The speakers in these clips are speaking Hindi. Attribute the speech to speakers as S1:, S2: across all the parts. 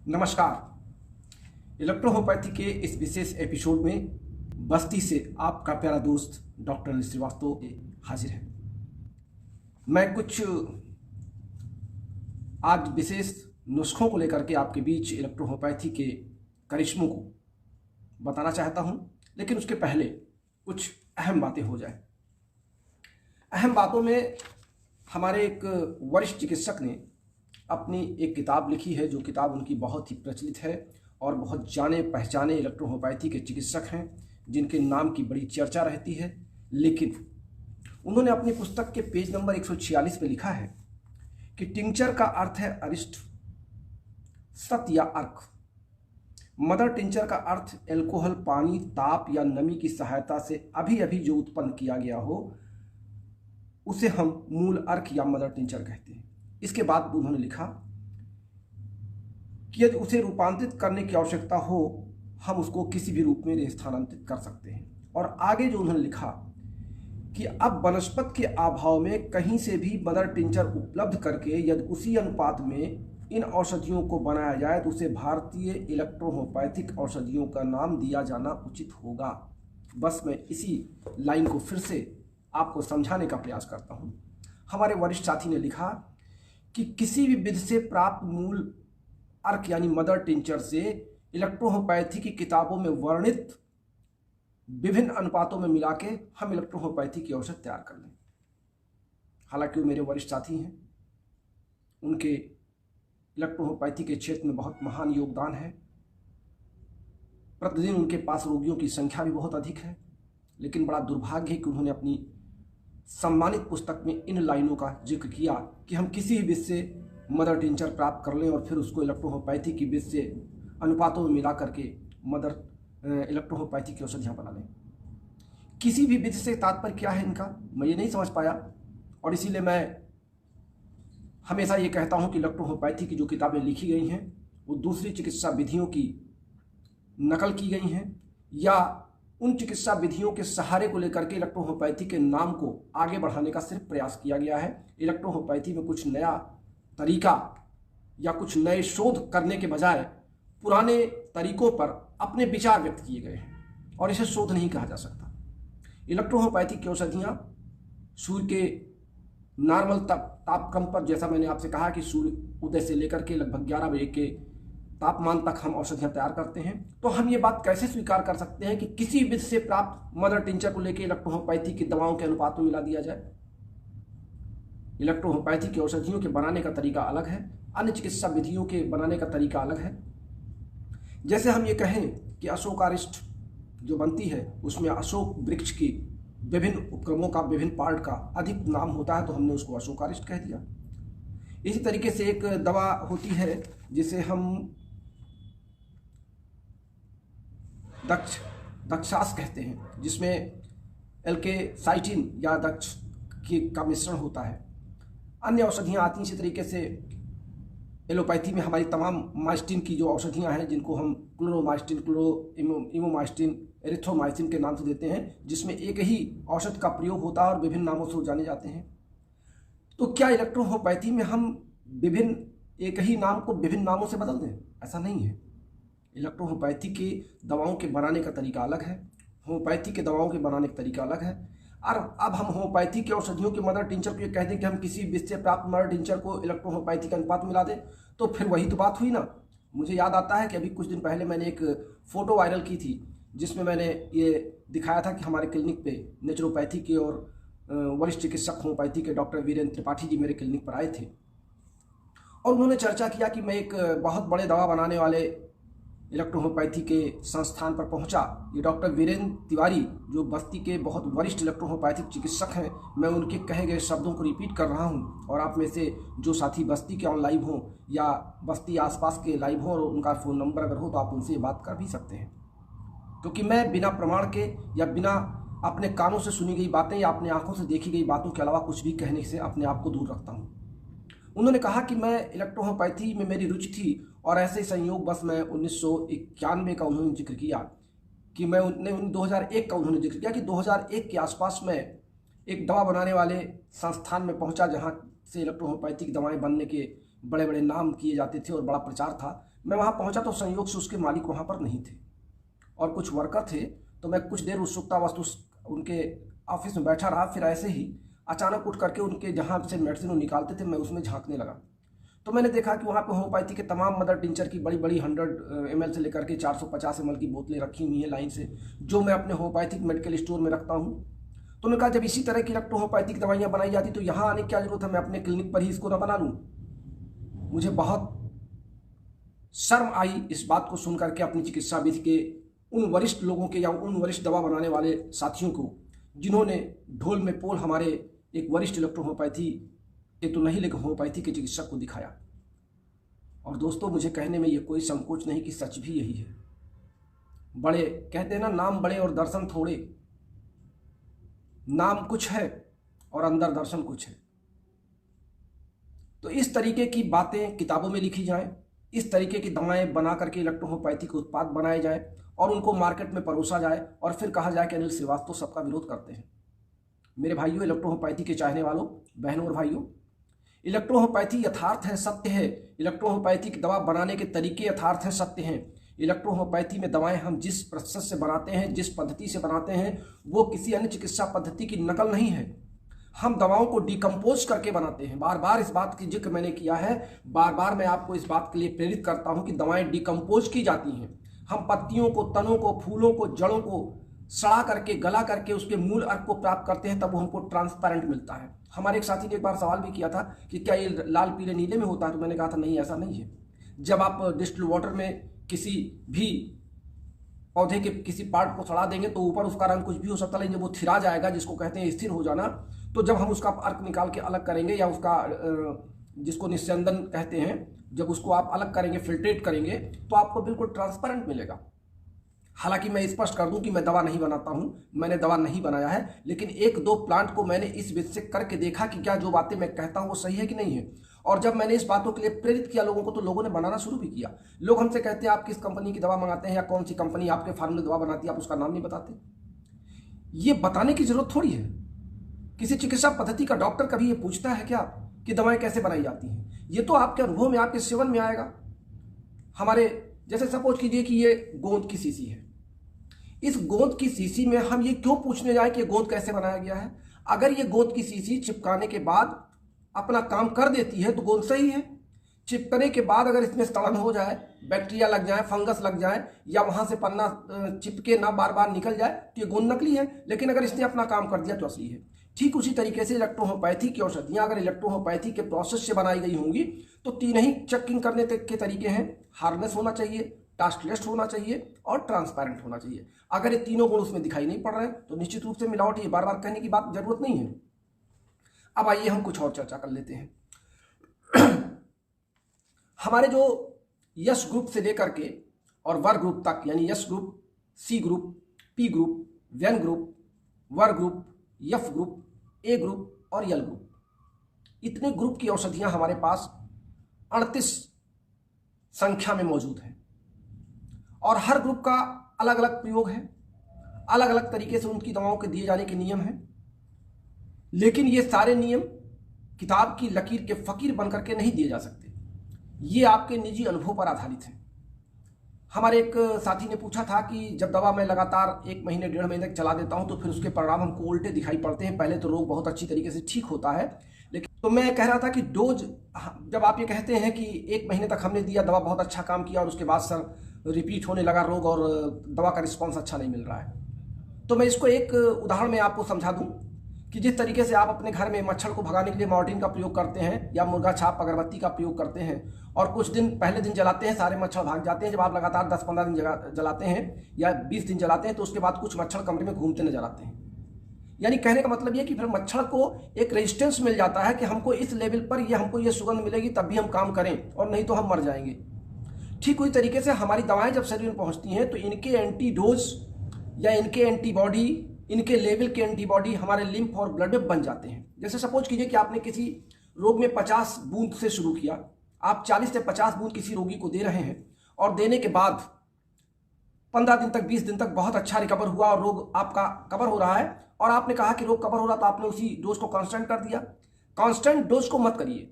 S1: नमस्कार। इलेक्ट्रोहोम्योपैथी के इस विशेष एपिसोड में बस्ती से आपका प्यारा दोस्त डॉक्टर अनिल श्रीवास्तव हाजिर है। मैं कुछ आज विशेष नुस्खों को लेकर के आपके बीच इलेक्ट्रोहोम्योपैथी के करिश्मों को बताना चाहता हूं, लेकिन उसके पहले कुछ अहम बातें हो जाए। अहम बातों में हमारे एक वरिष्ठ चिकित्सक ने अपनी एक किताब लिखी है, जो किताब उनकी बहुत ही प्रचलित है और बहुत जाने पहचाने इलेक्ट्रोहोम्योपैथी के चिकित्सक हैं जिनके नाम की बड़ी चर्चा रहती है। लेकिन उन्होंने अपनी पुस्तक के पेज नंबर 146 पे लिखा है कि टिंचर का अर्थ है अरिष्ट, सत या अर्क। मदर टिंचर का अर्थ एल्कोहल, पानी, ताप या नमी की सहायता से अभी अभी जो उत्पन्न किया गया हो उसे हम मूल अर्क या मदर टिंचर कहते हैं। इसके बाद उन्होंने लिखा कि यदि उसे रूपांतरित करने की आवश्यकता हो हम उसको किसी भी रूप में स्थानांतरित कर सकते हैं। और आगे जो उन्होंने लिखा कि अब वनस्पत के अभाव में कहीं से भी मदर टिंचर उपलब्ध करके यदि उसी अनुपात में इन औषधियों को बनाया जाए तो उसे भारतीय इलेक्ट्रोहोम्योपैथिक औषधियों का नाम दिया जाना उचित होगा। बस मैं इसी लाइन को फिर से आपको समझाने का प्रयास करता हूं। हमारे वरिष्ठ साथी ने लिखा कि किसी भी विधि से प्राप्त मूल अर्क यानी मदर टिंचर से इलेक्ट्रोहोम्योपैथी की किताबों में वर्णित विभिन्न अनुपातों में मिला के हम इलेक्ट्रोहोम्योपैथी की औषध तैयार कर लें। हालांकि वो मेरे वरिष्ठ साथी हैं, उनके इलेक्ट्रोहोम्योपैथी के क्षेत्र में बहुत महान योगदान है। प्रतिदिन उनके पास रोगियों की संख्या भी बहुत अधिक है, लेकिन बड़ा दुर्भाग्य है कि उन्होंने अपनी सम्मानित पुस्तक में इन लाइनों का जिक्र किया कि हम किसी भी विधि से मदर टिंचर प्राप्त कर लें और फिर उसको इलेक्ट्रोहोम्योपैथी की विधि से अनुपातों में मिला करके इलेक्ट्रोहोम्योपैथी की औषधियाँ बना लें। किसी भी विधि से तात्पर्य क्या है इनका, मैं ये नहीं समझ पाया। और इसीलिए मैं हमेशा ये कहता हूँ कि इलेक्ट्रोहोम्योपैथी की जो किताबें लिखी गई हैं वो दूसरी चिकित्सा विधियों की नकल की गई हैं या उन चिकित्सा विधियों के सहारे को लेकर के इलेक्ट्रोहोम्योपैथी के नाम को आगे बढ़ाने का सिर्फ प्रयास किया गया है। इलेक्ट्रोहोम्योपैथी में कुछ नया तरीका या कुछ नए शोध करने के बजाय पुराने तरीकों पर अपने विचार व्यक्त किए गए हैं और इसे शोध नहीं कहा जा सकता। इलेक्ट्रोहोम्योपैथी की औषधियाँ सूर्य के नॉर्मल तापक्रम पर, जैसा मैंने आपसे कहा कि सूर्य उदय से लेकर के लगभग 11 बजे के तापमान तक हम औषधियाँ तैयार करते हैं। तो हम ये बात कैसे स्वीकार कर सकते हैं कि किसी विधि से प्राप्त मदर टिंचर को लेकर इलेक्ट्रोहोम्योपैथी की दवाओं के अनुपात में मिला दिया जाए? इलेक्ट्रोहोम्योपैथी की औषधियों के बनाने का तरीका अलग है, अन्य चिकित्सा विधियों के बनाने का तरीका अलग है। जैसे हम ये कहें कि अशोकारिष्ट जो बनती है उसमें अशोक वृक्ष की विभिन्न उपक्रमों का, विभिन्न पार्ट का अधिक नाम होता है, तो हमने उसको अशोकारिष्ट कह दिया। इसी तरीके से एक दवा होती है जिसे हम दक्षास कहते हैं, जिसमें एल्केसाइटिन या दक्ष का मिश्रण होता है। अन्य औषधियाँ आती हैं इसी तरीके से। एलोपैथी में हमारी तमाम माइस्टिन की जो औषधियाँ हैं जिनको हम क्लोरोमाइस्टिन, इमोमाइस्टिन, एरिथ्रोमाइसिन के नाम से देते हैं, जिसमें एक ही औषध का प्रयोग होता है और विभिन्न नामों से जाने जाते हैं। तो क्या इलेक्ट्रोहोम्योपैथी में हम एक ही नाम को विभिन्न नामों से बदल दें? ऐसा नहीं है। इलेक्ट्रोहोम्योपैथी की दवाओं के बनाने का तरीका अलग है, होम्योपैथी के दवाओं के बनाने का तरीका अलग है। और अब हम होम्योपैथी के औषधियों के मदर टिंचर को ये कह दें कि हम किसी विधि से प्राप्त मदर टिंचर को इलेक्ट्रोहोम्योपैथी के अनुपात मिला दें, तो फिर वही तो बात हुई ना। मुझे याद आता है कि अभी कुछ दिन पहले मैंने एक फ़ोटो वायरल की थी जिसमें मैंने ये दिखाया था कि हमारे क्लिनिक पे नेचुरोपैथी के और वरिष्ठ चिकित्सक होम्योपैथी के डॉक्टर वीरेंद्र त्रिपाठी जी मेरे क्लिनिक पर आए थे और उन्होंने चर्चा किया कि मैं एक बहुत बड़े दवा बनाने वाले इलेक्ट्रोहोम्योपैथी के संस्थान पर पहुंचा। ये डॉक्टर वीरेंद्र तिवारी जो बस्ती के बहुत वरिष्ठ इलेक्ट्रोहोम्योपैथिक चिकित्सक हैं, मैं उनके कहे गए शब्दों को रिपीट कर रहा हूं और आप में से जो साथी बस्ती के ऑन लाइव हों या बस्ती आसपास के लाइव हों और उनका फ़ोन नंबर अगर हो तो आप उनसे बात कर भी सकते हैं, क्योंकि मैं बिना प्रमाण के या बिना अपने कानों से सुनी गई बातें या अपने आँखों से देखी गई बातों के अलावा कुछ भी कहने से अपने आप को दूर रखता हूँ। उन्होंने कहा कि मैं इलेक्ट्रोहोम्योपैथी में मेरी रुचि थी और ऐसे संयोग बस मैं 1991 का उन्होंने जिक्र किया कि मैं 2001 का उन्होंने जिक्र किया कि 2001 के आसपास में एक दवा बनाने वाले संस्थान में पहुंचा जहां से इलेक्ट्रोहोम्योपैथिक दवाएं बनने के बड़े बड़े नाम किए जाते थे और बड़ा प्रचार था। मैं वहाँ पहुँचा तो संयोग से उसके मालिक वहाँ पर नहीं थे और कुछ वर्कर थे। तो मैं कुछ देर उत्सुकतावश उनके ऑफिस में बैठा रहा। फिर ऐसे ही अचानक उठ करके उनके जहाँ से मेडिसिन वो निकालते थे मैं उसमें झांकने लगा। तो मैंने देखा कि वहाँ पे होम्योपैथी के तमाम मदर टिंचर की बड़ी बड़ी 100 ml से लेकर के 450 ml की बोतलें रखी हुई हैं लाइन से, जो मैं अपने होम्योपैथिक मेडिकल स्टोर में रखता हूँ। तो मैं कहा जब इसी तरह की इलेक्ट्रो होम्योपैथिक दवाइयाँ बनाई जाती तो यहाँ आने की क्या जरूरत है, मैं अपने क्लिनिक पर ही इसको ना बना लूँ। मुझे बहुत शर्म आई इस बात को सुन करके अपनी चिकित्सा विधि के उन वरिष्ठ लोगों के या उन वरिष्ठ दवा बनाने वाले साथियों को, जिन्होंने ढोल में पोल हमारे एक वरिष्ठ इलेक्ट्रो होम्योपैथी के तो नहीं लेकिन होम्योपैथी के चिकित्सक को दिखाया। और दोस्तों मुझे कहने में ये कोई संकोच नहीं कि सच भी यही है। बड़े कहते हैं ना, नाम बड़े और दर्शन थोड़े। नाम कुछ है और अंदर दर्शन कुछ है। तो इस तरीके की बातें किताबों में लिखी जाएं, इस तरीके की दवाएं बना करके इलेक्ट्रो होम्योपैथी के उत्पाद बनाए जाए और उनको मार्केट में परोसा जाए और फिर कहा जाए कि अनिल श्रीवास्तव सबका विरोध करते हैं। मेरे भाइयों, इलेक्ट्रो होम्योपैथी के चाहने वालों, बहनों और भाइयों, इलेक्ट्रो होम्योपैथी यथार्थ है, सत्य है। इलेक्ट्रो होम्योपैथी की दवा बनाने के तरीके यथार्थ हैं, सत्य हैं। इलेक्ट्रो होम्योपैथी में दवाएं हम जिस प्रोसेस से बनाते हैं, जिस पद्धति से बनाते हैं, वो किसी अन्य चिकित्सा पद्धति की नकल नहीं है। हम दवाओं को डिकम्पोज करके बनाते हैं। बार बार इस बात की जिक्र मैंने किया है, बार बार मैं आपको इस बात के लिए प्रेरित करता हूं कि दवाएं डिकम्पोज की जाती हैं। हम पत्तियों को, तनों को, फूलों को, जड़ों को सड़ा करके, गला करके उसके मूल अर्क को प्राप्त करते हैं, तब वो हमको ट्रांसपेरेंट मिलता है। हमारे एक साथी ने एक बार सवाल भी किया था कि क्या ये लाल पीले नीले में होता है, तो मैंने कहा था नहीं, ऐसा नहीं है। जब आप डिस्टिल वाटर में किसी भी पौधे के किसी पार्ट को सड़ा देंगे तो ऊपर उसका रंग कुछ भी हो सकता है, लेकिन जब वो थिरा जाएगा, जिसको कहते हैं स्थिर हो जाना, तो जब हम उसका अर्क निकाल के अलग करेंगे या उसका जिसको निस्यंदन कहते हैं, जब उसको आप अलग करेंगे, फिल्ट्रेट करेंगे, तो आपको बिल्कुल ट्रांसपेरेंट मिलेगा। हालांकि मैं स्पष्ट कर दूं कि मैं दवा नहीं बनाता हूं, मैंने दवा नहीं बनाया है, लेकिन एक दो प्लांट को मैंने इस विधि से करके देखा कि क्या जो बातें मैं कहता हूं वो सही है कि नहीं है। और जब मैंने इस बातों के लिए प्रेरित किया लोगों को, तो लोगों ने बनाना शुरू भी किया। लोग हमसे कहते हैं आप किस कंपनी की दवा मंगाते हैं या कौन सी कंपनी आपके फार्म में दवा बनाती है, आप उसका नाम नहीं बताते। ये बताने की जरूरत थोड़ी है। किसी चिकित्सा पद्धति का डॉक्टर कभी ये पूछता है क्या कि दवाएं कैसे बनाई जाती हैं? ये तो आपके अनुभव में, आपके सेवन में आएगा। हमारे जैसे सपोज कीजिए कि ये गोंद की शीशी है, इस गोंद की शीशी में हम ये क्यों पूछने जाए कि गोंद कैसे बनाया गया है? अगर ये गोंद की शीशी चिपकाने के बाद अपना काम कर देती है तो गोंद सही है। चिपकने के बाद अगर इसमें सड़न हो जाए, बैक्टीरिया लग जाए, फंगस लग जाए, या वहां से पन्ना चिपके ना बार बार निकल जाए, तो ये गोंद नकली है। लेकिन अगर इसने अपना काम कर दिया तो असली है। ठीक उसी तरीके से इलेक्ट्रो होम्योपैथी की औषधियां अगर इलेक्ट्रो होम्योपैथी के प्रोसेस से बनाई गई होंगी तो तीन ही चेकिंग करने के तरीके हैं। हार्डनेस होना चाहिए, टास्कलेस होना चाहिए और ट्रांसपेरेंट होना चाहिए। अगर ये तीनों गुण उसमें दिखाई नहीं पड़ रहे हैं तो निश्चित रूप से मिलावट, ये बार बार कहने की बात जरूरत नहीं है। अब आइए हम कुछ और चर्चा कर लेते हैं। हमारे जो यश ग्रुप से लेकर के और वर ग्रुप तक, यानी S group, C group, P group, व्यन ग्रुप, वर group, F group, A group और यल ग्रुप, इतने ग्रुप की औषधियां हमारे पास 38 संख्या में मौजूद हैं। और हर ग्रुप का अलग अलग प्रयोग है, अलग अलग तरीके से उनकी दवाओं के दिए जाने के नियम हैं। लेकिन ये सारे नियम किताब की लकीर के फकीर बनकर के नहीं दिए जा सकते। ये आपके निजी अनुभव पर आधारित है। हमारे एक साथी ने पूछा था कि जब दवा मैं लगातार 1 महीने 1.5 महीने तक चला देता हूं तो फिर उसके परिणाम हमको उल्टे दिखाई पड़ते हैं। पहले तो रोग बहुत अच्छी तरीके से ठीक होता है, लेकिन तो मैं कह रहा था कि डोज, जब आप ये कहते हैं कि 1 महीने तक हमने दिया, दवा बहुत अच्छा काम किया और उसके बाद सर रिपीट होने लगा रोग और दवा का रिस्पॉन्स अच्छा नहीं मिल रहा है, तो मैं इसको एक उदाहरण में आपको समझा दूं कि जिस तरीके से आप अपने घर में मच्छर को भगाने के लिए मॉर्टिन का प्रयोग करते हैं या मुर्गा छाप अगरबत्ती का प्रयोग करते हैं और कुछ दिन पहले दिन जलाते हैं, सारे मच्छर भाग जाते हैं। जब आप लगातार 10-15 दिन जलाते हैं या 20 दिन जलाते हैं तो उसके बाद कुछ मच्छर कमरे में घूमते नजर आते हैं। यानी कहने का मतलब ये कि फिर मच्छर को एक रेजिस्टेंस मिल जाता है कि हमको इस लेवल पर हमको ये सुगंध मिलेगी तब भी हम काम करें, और नहीं तो हम मर जाएंगे। ठीक उसी तरीके से हमारी दवाएं जब शरीर में पहुंचती हैं तो इनके एंटीडोज या इनके एंटीबॉडी, इनके लेवल के एंटीबॉडी हमारे लिम्फ और ब्लड में बन जाते हैं। जैसे सपोज कीजिए कि आपने किसी रोग में 50 बूंद से शुरू किया, आप 40 से 50 बूंद किसी रोगी को दे रहे हैं और देने के बाद 15 दिन तक, 20 दिन तक बहुत अच्छा रिकवर हुआ और रोग आपका कवर हो रहा है, और आपने कहा कि रोग कवर हो रहा, तो आपने उसी डोज को कांस्टेंट कर दिया। कांस्टेंट डोज को मत करिए।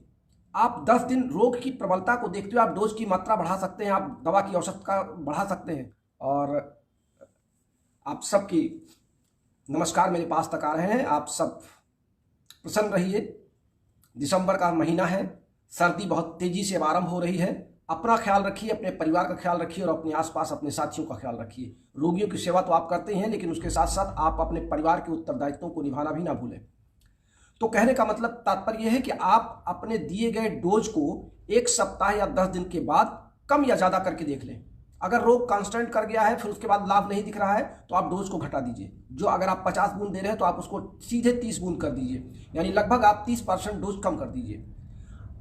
S1: आप 10 दिन रोग की प्रबलता को देखते हुए आप डोज की मात्रा बढ़ा सकते हैं, आप दवा की औसत का बढ़ा सकते हैं। और आप सबकी नमस्कार मेरे पास तक आ रहे हैं। आप सब प्रसन्न रहिए। दिसंबर का महीना है, सर्दी बहुत तेजी से आरंभ हो रही है। अपना ख्याल रखिए, अपने परिवार का ख्याल रखिए और अपने आसपास अपने साथियों का ख्याल रखिए। रोगियों की सेवा तो आप करते हैं, लेकिन उसके साथ साथ आप अपने परिवार के उत्तरदायित्वों को निभाना भी ना भूलें। तो कहने का मतलब तात्पर्य यह है कि आप अपने दिए गए डोज को 1 सप्ताह या 10 दिन के बाद कम या ज़्यादा करके देख लें। अगर रोग कांस्टेंट कर गया है, फिर उसके बाद लाभ नहीं दिख रहा है, तो आप डोज को घटा दीजिए। जो अगर आप 50 बूंद दे रहे हैं तो आप उसको सीधे 30 बूंद कर दीजिए, यानी लगभग आप 30% डोज कम कर दीजिए।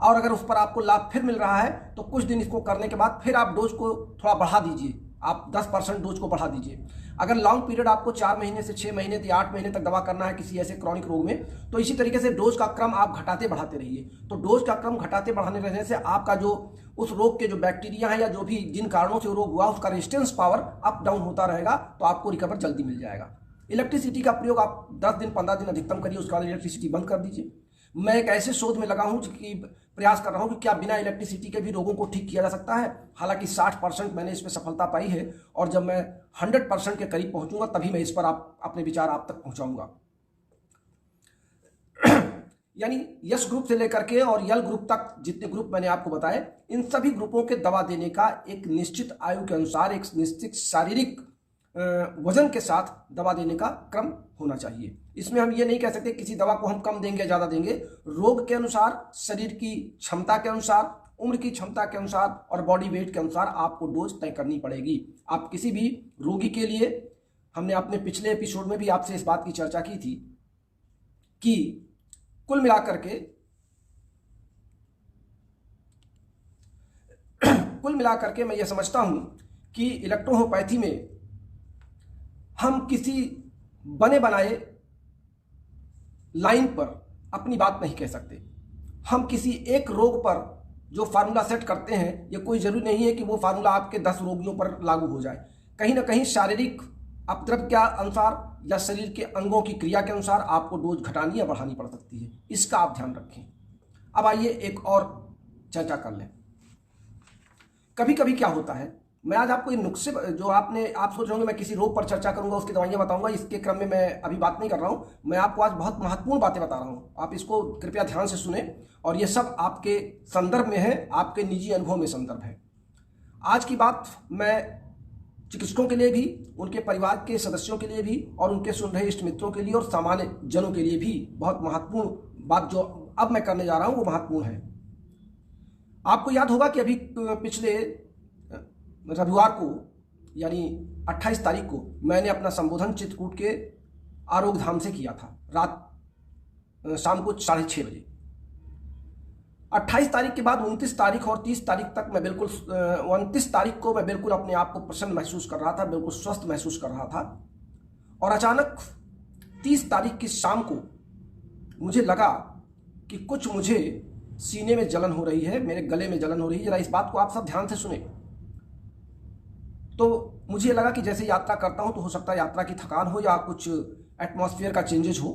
S1: और अगर उस पर आपको लाभ फिर मिल रहा है तो कुछ दिन इसको करने के बाद फिर आप डोज को थोड़ा बढ़ा दीजिए, आप 10% डोज को बढ़ा दीजिए। अगर लॉन्ग पीरियड आपको 4 महीने से 6 महीने या 8 महीने तक दवा करना है किसी ऐसे क्रॉनिक रोग में, तो इसी तरीके से डोज का क्रम आप घटाते बढ़ाते रहिए। तो डोज का क्रम घटाते बढ़ाने रहने से आपका जो उस रोग के जो बैक्टीरिया है या जो भी जिन कारणों से रोग हुआ उसका रेजिस्टेंस पावर अप डाउन होता रहेगा, तो आपको रिकवर जल्दी मिल जाएगा। इलेक्ट्रिसिटी का प्रयोग आप 10 दिन 15 दिन अधिकतम करिए, उसके बाद इलेक्ट्रिसिटी बंद कर दीजिए। मैं एक ऐसे शोध में लगा हूं कि प्रयास कर रहा हूं कि क्या बिना इलेक्ट्रिसिटी के भी रोगों को ठीक किया जा सकता है। हालांकि 60% मैंने इसमें सफलता पाई है और जब मैं 100% के करीब पहुंचूंगा तभी मैं इस पर अपने विचार आप तक पहुंचाऊंगा। यानी यस ग्रुप से लेकर के और यल ग्रुप तक जितने ग्रुप मैंने आपको बताए, इन सभी ग्रुपों के दवा देने का एक निश्चित आयु के अनुसार, एक निश्चित शारीरिक वजन के साथ दवा देने का क्रम होना चाहिए। इसमें हम ये नहीं कह सकते किसी दवा को हम कम देंगे ज़्यादा देंगे। रोग के अनुसार, शरीर की क्षमता के अनुसार, उम्र की क्षमता के अनुसार और बॉडी वेट के अनुसार आपको डोज तय करनी पड़ेगी। आप किसी भी रोगी के लिए, हमने अपने पिछले एपिसोड में भी आपसे इस बात की चर्चा की थी कि कुल मिलाकर के मैं ये समझता हूं कि इलेक्ट्रोहोम्योपैथी में हम किसी बने बनाए लाइन पर अपनी बात नहीं कह सकते। हम किसी एक रोग पर जो फार्मूला सेट करते हैं, ये कोई जरूरी नहीं है कि वो फार्मूला आपके 10 रोगियों पर लागू हो जाए। कहीं ना कहीं शारीरिक अपद्रव के अनुसार या शरीर के अंगों की क्रिया के अनुसार आपको डोज घटानी या बढ़ानी पड़ सकती है। इसका आप ध्यान रखें। अब आइए एक और चर्चा कर लें। कभी कभी क्या होता है, मैं आज आपको ये नुस्खे जो आप सोच रहे होंगे मैं किसी रोग पर चर्चा करूंगा, उसकी दवाइयां बताऊंगा, इसके क्रम में मैं अभी बात नहीं कर रहा हूं। मैं आपको आज बहुत महत्वपूर्ण बातें बता रहा हूं। आप इसको कृपया ध्यान से सुने और ये सब आपके संदर्भ में है, आपके निजी अनुभव में संदर्भ है। आज की बात मैं चिकित्सकों के लिए भी, उनके परिवार के सदस्यों के लिए भी और उनके सुन रहे इष्ट मित्रों के लिए और सामान्य जनों के लिए भी बहुत महत्वपूर्ण बात जो अब मैं करने जा रहा हूं वो महत्वपूर्ण है। आपको याद होगा कि अभी पिछले रविवार को यानी 28 तारीख को मैंने अपना संबोधन चित्रकूट के आरोग्य धाम से किया था, रात शाम को 6:30 बजे। 28 तारीख के बाद 29 तारीख और 30 तारीख तक मैं बिल्कुल 29 तारीख को मैं बिल्कुल अपने आप को प्रसन्न महसूस कर रहा था, बिल्कुल स्वस्थ महसूस कर रहा था। और अचानक 30 तारीख की शाम को मुझे लगा कि कुछ मुझे सीने में जलन हो रही है, मेरे गले में जलन हो रही है। जरा इस बात को आप सब ध्यान से सुने। तो मुझे लगा कि जैसे यात्रा करता हूं तो हो सकता है यात्रा की थकान हो या कुछ एटमॉस्फेयर का चेंजेस हो,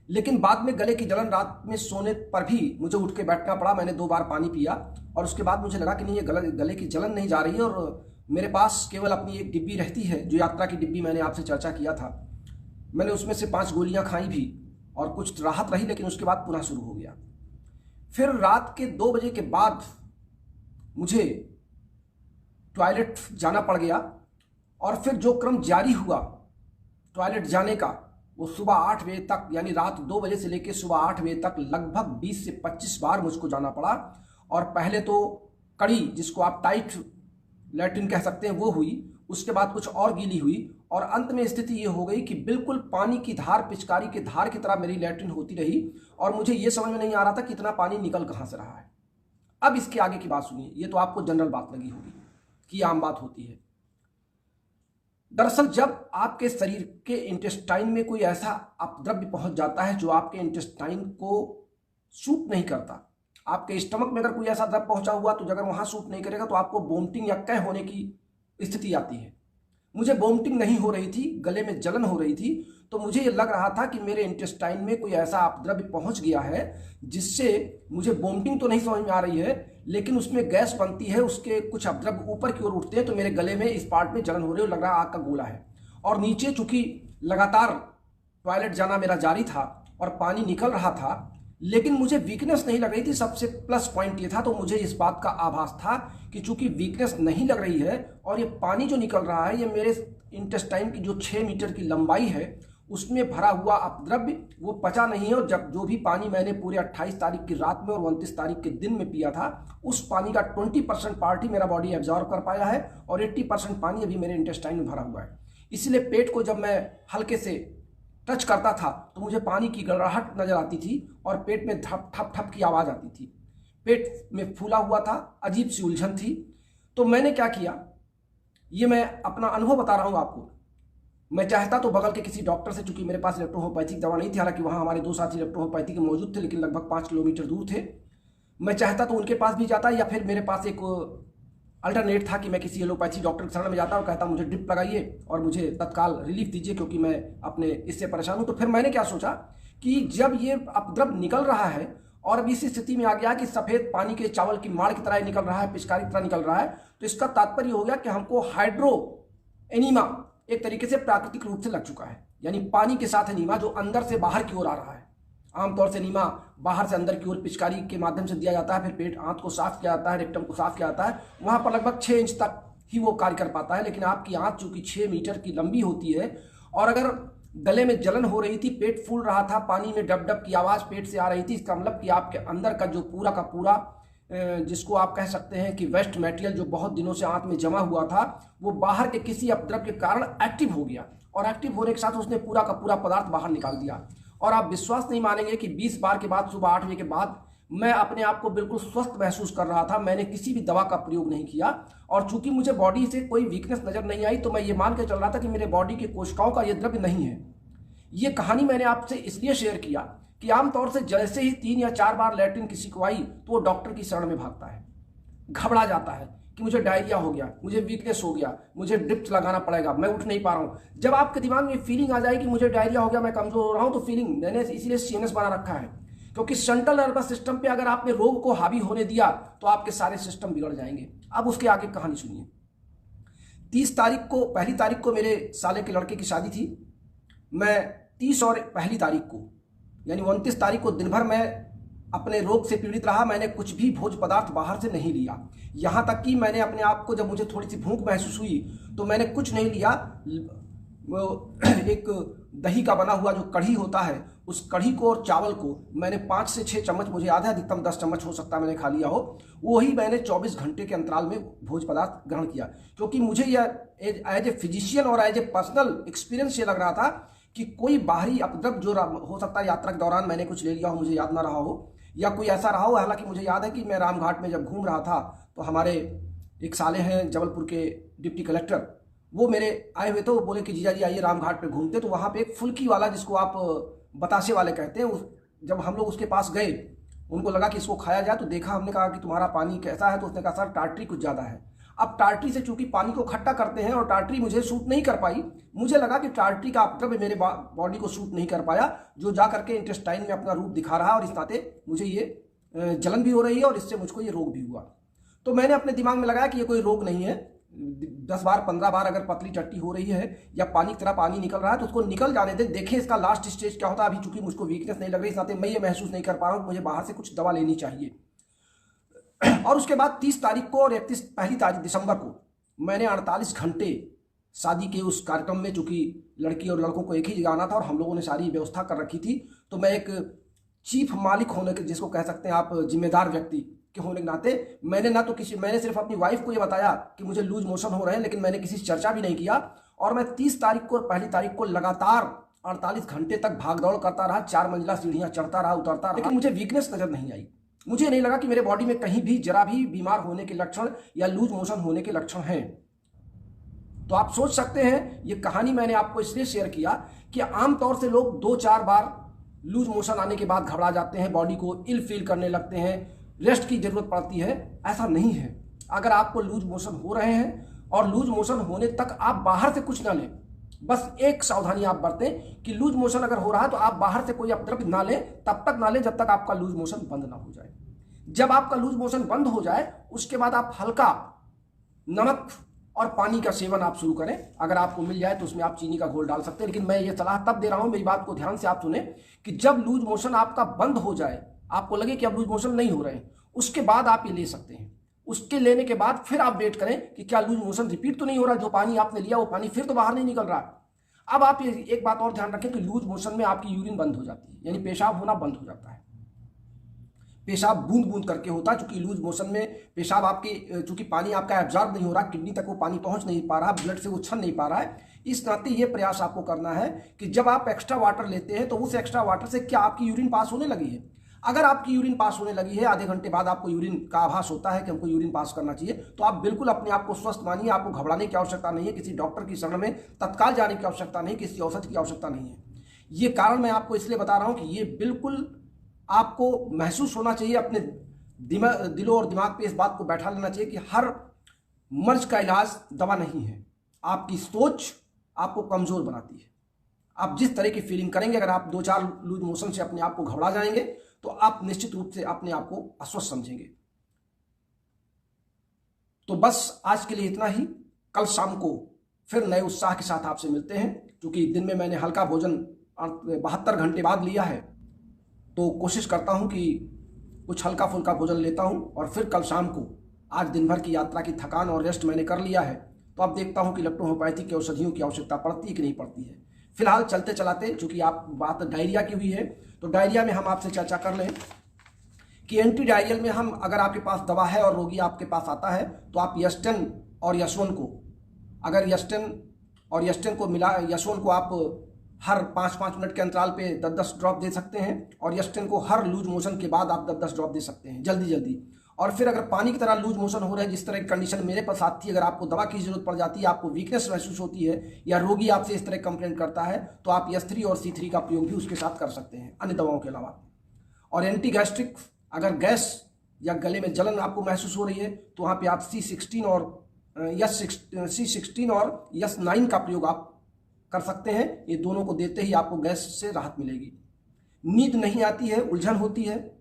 S1: लेकिन बाद में गले की जलन, रात में सोने पर भी मुझे उठ के बैठना पड़ा। मैंने 2 बार पानी पिया और उसके बाद मुझे लगा कि नहीं, ये गले की जलन नहीं जा रही है। और मेरे पास केवल अपनी एक डिब्बी रहती है, जो यात्रा की डिब्बी मैंने आपसे चर्चा किया था। मैंने उसमें से 5 गोलियां खाई भी और कुछ राहत रही, लेकिन उसके बाद पुनः शुरू हो गया। फिर रात के 2 बजे के बाद मुझे टॉयलेट जाना पड़ गया और फिर जो क्रम जारी हुआ टॉयलेट जाने का, वो सुबह 8 बजे तक, यानी रात 2 बजे से लेकर सुबह 8 बजे तक लगभग 20 से 25 बार मुझको जाना पड़ा। और पहले तो कड़ी, जिसको आप टाइट लैट्रिन कह सकते हैं, वो हुई। उसके बाद कुछ और गीली हुई और अंत में स्थिति ये हो गई कि बिल्कुल पानी की धार, पिचकारी की धार की तरह मेरी लैट्रिन होती रही और मुझे ये समझ में नहीं आ रहा था कि इतना पानी निकल कहाँ से रहा है। अब इसके आगे की बात सुनिए, ये तो आपको जनरल बात लगी होगी कि आम बात होती है। दरअसल जब आपके शरीर के इंटेस्टाइन में कोई ऐसा अपद्रव्य पहुंच जाता है जो आपके इंटेस्टाइन को सूट नहीं करता, आपके स्टमक में अगर कोई ऐसा द्रव्य पहुंचा हुआ तो अगर वहां सूट नहीं करेगा तो आपको वोमिटिंग या कह होने की स्थिति आती है। मुझे वोमिटिंग नहीं हो रही थी, गले में जलन हो रही थी। तो मुझे ये लग रहा था कि मेरे इंटेस्टाइन में कोई ऐसा अपद्रव्य पहुंच गया है जिससे मुझे वोमिटिंग तो नहीं समझ में आ रही है, लेकिन उसमें गैस बनती है, उसके कुछ अपद्रव्य ऊपर की ओर उठते हैं, तो मेरे गले में इस पार्ट में जलन हो रही है, लग रहा आग का गोला है। और नीचे चूंकि लगातार टॉयलेट जाना मेरा जारी था और पानी निकल रहा था, लेकिन मुझे वीकनेस नहीं लग रही थी। सबसे प्लस पॉइंट ये था, तो मुझे इस बात का आभास था कि चूंकि वीकनेस नहीं लग रही है और ये पानी जो निकल रहा है ये मेरे इंटेस्टाइन की जो 6 मीटर की लंबाई है उसमें भरा हुआ अपद्रव्य वो पचा नहीं है। और जब जो भी पानी मैंने पूरे 28 तारीख की रात में और 29 तारीख के दिन में पिया था, उस पानी का 20% पार्ट ही मेरा बॉडी एब्जॉर्व कर पाया है और 80% पानी अभी मेरे इंटेस्टाइन में भरा हुआ है। इसलिए पेट को जब मैं हल्के से टच करता था तो मुझे पानी की गड़गड़ाहट नजर आती थी और पेट में धप ठप ठप की आवाज आती थी। पेट में फूला हुआ था, अजीब सी उलझन थी। तो मैंने क्या किया, ये मैं अपना अनुभव बता रहा हूं आपको। मैं चाहता तो बगल के किसी डॉक्टर से, चूंकि मेरे पास इलेक्ट्रोहोमोपैथिक दवा नहीं थी, हालांकि वहां हमारे 2 साथी इलेक्ट्रोहोमोपैथिक के मौजूद थे, लेकिन लगभग 5 किलोमीटर दूर थे। मैं चाहता तो उनके पास भी जाता, या फिर मेरे पास एक अल्टरनेट था कि मैं किसी एलोपैथी डॉक्टर के शरण में जाता और कहता मुझे ड्रिप लगाइए और मुझे तत्काल रिलीफ दीजिए क्योंकि मैं अपने इससे परेशान हूं। तो फिर मैंने क्या सोचा कि जब ये अपद्रव निकल रहा है और अब इस स्थिति में आ गया कि सफेद पानी के चावल की माड़ की तरह निकल रहा है, पिचकारी की तरह निकल रहा है, तो इसका तात्पर्य हो गया कि हमको हाइड्रो एनीमा एक तरीके से प्राकृतिक रूप से लग चुका है। यानी पानी के साथ एनीमा जो अंदर से बाहर की ओर आ रहा है। आमतौर से एनीमा बाहर से अंदर की ओर पिचकारी के माध्यम से दिया जाता है, फिर पेट आंत को साफ किया जाता है, रेक्टम को साफ किया जाता है, वहां पर लगभग 6 इंच तक ही वो कार्य कर पाता है। लेकिन आपकी आंत चूंकि 6 मीटर की लंबी होती है और अगर गले में जलन हो रही थी, पेट फूल रहा था, पानी में डब डब की आवाज पेट से आ रही थी, इसका मतलब कि आपके अंदर का जो पूरा का पूरा जिसको आप कह सकते हैं कि वेस्ट मटेरियल जो बहुत दिनों से आंत में जमा हुआ था, वो बाहर के किसी अपद्रव के कारण एक्टिव हो गया और एक्टिव होने के साथ उसने पूरा का पूरा पदार्थ बाहर निकाल दिया। और आप विश्वास नहीं मानेंगे कि 20 बार के बाद सुबह 8 बजे के बाद मैं अपने आप को बिल्कुल स्वस्थ महसूस कर रहा था। मैंने किसी भी दवा का प्रयोग नहीं किया और चूंकि मुझे बॉडी से कोई वीकनेस नजर नहीं आई, तो मैं ये मान के चल रहा था कि मेरे बॉडी की कोशिकाओं का ये द्रव्य नहीं है। ये कहानी मैंने आपसे इसलिए शेयर किया कि आमतौर से जैसे ही 3 या 4 बार लैट्रिन किसी को आई तो वो डॉक्टर की शरण में भागता है, घबरा जाता है कि मुझे डायरिया हो गया, मुझे वीकनेस हो गया, मुझे ड्रिप्स लगाना पड़ेगा, मैं उठ नहीं पा रहा हूं। जब आपके दिमाग में फीलिंग आ जाए कि मुझे डायरिया हो गया, मैं कमजोर हो रहा हूं, तो फीलिंग मैंने इसीलिए सीएनएस बना रखा है, क्योंकि सेंट्रल नर्वस सिस्टम पे अगर आपने रोग को हावी होने दिया तो आपके सारे सिस्टम बिगड़ जाएंगे। अब उसके आगे कहानी सुनिए। 30 तारीख को, पहली तारीख को मेरे साले के लड़के की शादी थी। मैं 30 और पहली तारीख को यानी 29 तारीख को दिन भर मैं अपने रोग से पीड़ित रहा। मैंने कुछ भी भोज्य पदार्थ बाहर से नहीं लिया, यहां तक कि मैंने अपने आप को, जब मुझे थोड़ी सी भूख महसूस हुई तो मैंने कुछ नहीं लिया। एक दही का बना हुआ जो कढ़ी होता है, उस कढ़ी को और चावल को मैंने 5 से 6 चम्मच, मुझे याद है अधिकतम 10 चम्मच हो सकता है मैंने खा लिया हो, वही मैंने 24 घंटे के अंतराल में भोज्य पदार्थ ग्रहण किया। क्योंकि मुझे यह एज ए फिजिशियन और एज ए पर्सनल एक्सपीरियंस ये लग रहा था कि कोई बाहरी अपद्रव जो हो सकता है यात्रा के दौरान मैंने कुछ ले लिया हो, मुझे याद ना रहा हो, या कोई ऐसा रहा हो। हालांकि मुझे याद है कि मैं रामघाट में जब घूम रहा था तो हमारे एक साले हैं जबलपुर के डिप्टी कलेक्टर, वो मेरे आए हुए थे। वो बोले कि जीजा जी आइए रामघाट पे घूमते। तो वहाँ पे एक फुल्की वाला, जिसको आप बतासे वाले कहते हैं, जब हम लोग उसके पास गए, उनको लगा कि इसको खाया जाए, तो देखा, हमने कहा कि तुम्हारा पानी कैसा है, तो उसने कहा सर टार्ट्री कुछ ज़्यादा है। अब टार्ट्री से चूंकि पानी को खट्टा करते हैं और टार्ट्री मुझे सूट नहीं कर पाई, मुझे लगा कि टार्ट्री का अपद्रव्य मेरे बॉडी को सूट नहीं कर पाया, जो जा करके इंटेस्टाइन में अपना रूप दिखा रहा है और इस नाते मुझे ये जलन भी हो रही है और इससे मुझको ये रोग भी हुआ। तो मैंने अपने दिमाग में लगाया कि ये कोई रोग नहीं है। 10 बार 15 बार अगर पतली टट्टी हो रही है या पानी की तरह पानी निकल रहा है तो उसको निकल जाने दे, देखें इसका लास्ट स्टेज क्या होता है। अभी चूंकि मुझको वीकनेस नहीं लग रही, इस नाते मैं ये महसूस नहीं कर पा रहा हूँ, मुझे बाहर से कुछ दवा लेनी चाहिए। और उसके बाद 30 तारीख को और 31 पहली तारीख दिसंबर को मैंने 48 घंटे शादी के उस कार्यक्रम में, चूंकि लड़की और लड़कों को एक ही जगह आना था और हम लोगों ने सारी व्यवस्था कर रखी थी, तो मैं एक चीफ मालिक होने के, जिसको कह सकते हैं आप जिम्मेदार व्यक्ति के होने के नाते, मैंने सिर्फ अपनी वाइफ को ये बताया कि मुझे लूज मोशन हो रहे हैं, लेकिन मैंने किसी से चर्चा भी नहीं किया। और मैं 30 तारीख को और पहली तारीख को लगातार 48 घंटे तक भागदौड़ करता रहा, 4 मंजिला सीढ़ियां चढ़ता रहा, उतरता रहा, लेकिन मुझे वीकनेस नजर नहीं आई। मुझे नहीं लगा कि मेरे बॉडी में कहीं भी जरा भी बीमार होने के लक्षण या लूज मोशन होने के लक्षण हैं। तो आप सोच सकते हैं, ये कहानी मैंने आपको इसलिए शेयर किया कि आमतौर से लोग 2-4 बार लूज मोशन आने के बाद घबरा जाते हैं, बॉडी को इल फील करने लगते हैं, रेस्ट की जरूरत पड़ती है। ऐसा नहीं है। अगर आपको लूज मोशन हो रहे हैं और लूज मोशन होने तक आप बाहर से कुछ ना लें। बस एक सावधानी आप बरतें कि लूज मोशन अगर हो रहा है तो आप बाहर से कोई अपद्रव्य ना लें, तब तक ना लें जब तक आपका लूज मोशन बंद ना हो जाए। जब आपका लूज मोशन बंद हो जाए उसके बाद आप हल्का नमक और पानी का सेवन आप शुरू करें। अगर आपको मिल जाए तो उसमें आप चीनी का घोल डाल सकते हैं, लेकिन मैं ये सलाह तब दे रहा हूं, मेरी बात को ध्यान से आप सुने, कि जब लूज मोशन आपका बंद हो जाए, आपको लगे कि अब लूज मोशन नहीं हो रहे हैं, उसके बाद आप ये ले सकते हैं। उसके लेने के बाद फिर आप वेट करें कि क्या लूज मोशन रिपीट तो नहीं हो रहा, जो पानी आपने लिया वो पानी फिर तो बाहर नहीं निकल रहा। अब आप ये एक बात और ध्यान रखें कि लूज मोशन में आपकी यूरिन बंद हो जाती है, यानी पेशाब होना बंद हो जाता है। पेशाब बूंद बूंद करके होता है, क्योंकि लूज मोशन में पेशाब आपके, चूंकि पानी आपका एब्जॉर्ब नहीं हो रहा, किडनी तक वो पानी पहुंच नहीं पा रहा, ब्लड से वो छन नहीं पा रहा है। इस नाते ये प्रयास आपको करना है कि जब आप एक्स्ट्रा वाटर लेते हैं तो उस एक्स्ट्रा वाटर से क्या आपकी यूरिन पास होने लगी है। अगर आपकी यूरिन पास होने लगी है, आधे घंटे बाद आपको यूरिन का आभास होता है कि हमको यूरिन पास करना चाहिए, तो आप बिल्कुल अपने आप को स्वस्थ मानिए। आपको घबराने की आवश्यकता नहीं है, किसी डॉक्टर की शरण में तत्काल जाने की आवश्यकता नहीं, किसी औषधि की आवश्यकता नहीं है। ये कारण मैं आपको इसलिए बता रहा हूं कि ये बिल्कुल आपको महसूस होना चाहिए, अपने दिलों और दिमाग पे इस बात को बैठा लेना चाहिए कि हर मर्ज का इलाज दवा नहीं है। आपकी सोच आपको कमजोर बनाती है। आप जिस तरह की फीलिंग करेंगे, अगर आप 2-4 लूज मोशन से अपने आप को घबरा जाएंगे तो आप निश्चित रूप से अपने आप को अस्वस्थ समझेंगे। तो बस आज के लिए इतना ही। कल शाम को फिर नए उत्साह के साथ आपसे मिलते हैं। क्योंकि दिन में मैंने हल्का भोजन 72 घंटे बाद लिया है, तो कोशिश करता हूं कि कुछ हल्का फुल्का भोजन लेता हूं, और फिर कल शाम को, आज दिन भर की यात्रा की थकान और रेस्ट मैंने कर लिया है, तो अब देखता हूं कि इलेक्ट्रोहोम्योपैथी की औषधियों की आवश्यकता पड़ती है कि नहीं पड़ती है। फिलहाल चलते चलाते, चूंकि आप बात डायरिया की हुई है, तो डायरिया में हम आपसे चर्चा कर लें कि एंटी डायरियल में हम, अगर आपके पास दवा है और रोगी आपके पास आता है, तो आप यस्टेन और यशवन को, अगर यस्टेन को मिला, यशवन को आप हर 5-5 मिनट के अंतराल पे 10-10 ड्रॉप दे सकते हैं, और यस्टेन को हर लूज मोशन के बाद आप 10-10 ड्रॉप दे सकते हैं, जल्दी जल्दी। और फिर अगर पानी की तरह लूज मोशन हो रहा है, जिस तरह की कंडीशन मेरे पास आती है, अगर आपको दवा की जरूरत पड़ जाती है, आपको वीकनेस महसूस होती है, या रोगी आपसे इस तरह कंप्लेंट करता है, तो आप S3 और C3 का प्रयोग भी उसके साथ कर सकते हैं, अन्य दवाओं के अलावा। और एंटी गैस्ट्रिक, अगर गैस या गले में जलन आपको महसूस हो रही है, तो वहाँ पे आप C16 और S9 का प्रयोग आप कर सकते हैं। ये दोनों को देते ही आपको गैस से राहत मिलेगी। नींद नहीं आती है, उलझन होती है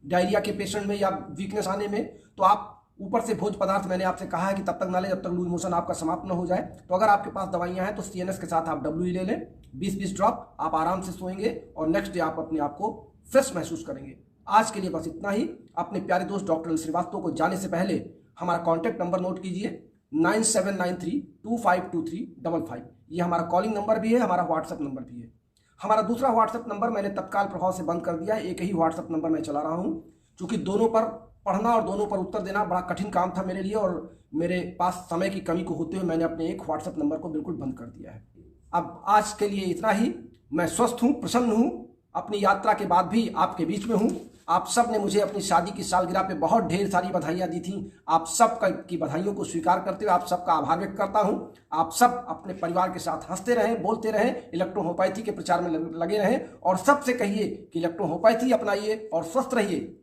S1: डायरिया के पेशेंट में या वीकनेस आने में, तो आप ऊपर से भोज्य पदार्थ, मैंने आपसे कहा है कि तब तक ना लें जब तक लूज मोशन आपका समाप्त न हो जाए। तो अगर आपके पास दवाइयां हैं तो CNS के साथ आप WE ले लें, 20-20 ड्रॉप। आप आराम से सोएंगे और नेक्स्ट डे आप अपने आप को फ्रेश महसूस करेंगे। आज के लिए बस इतना ही। अपने प्यारे दोस्त डॉक्टर श्रीवास्तव को जाने से पहले हमारा कॉन्टैक्ट नंबर नोट कीजिए, 9793252355। ये हमारा कॉलिंग नंबर भी है, हमारा व्हाट्सएप नंबर भी है। हमारा दूसरा व्हाट्सएप नंबर मैंने तत्काल प्रभाव से बंद कर दिया है, एक ही व्हाट्सएप नंबर मैं चला रहा हूं, क्योंकि दोनों पर पढ़ना और दोनों पर उत्तर देना बड़ा कठिन काम था मेरे लिए, और मेरे पास समय की कमी को होते हुए मैंने अपने एक व्हाट्सएप नंबर को बिल्कुल बंद कर दिया है। अब आज के लिए इतना ही। मैं स्वस्थ हूं, प्रसन्न हूं, अपनी यात्रा के बाद भी आपके बीच में हूं। आप सब ने मुझे अपनी शादी की सालगिरह पे बहुत ढेर सारी बधाइयां दी थी। आप सब की बधाइयों को स्वीकार करते हुए आप सबका आभार व्यक्त करता हूं। आप सब अपने परिवार के साथ हंसते रहें, बोलते रहें, इलेक्ट्रोहोम्योपैथी के प्रचार में लगे रहें, और सबसे कहिए कि इलेक्ट्रोहोम्योपैथी अपनाइए और स्वस्थ रहिए।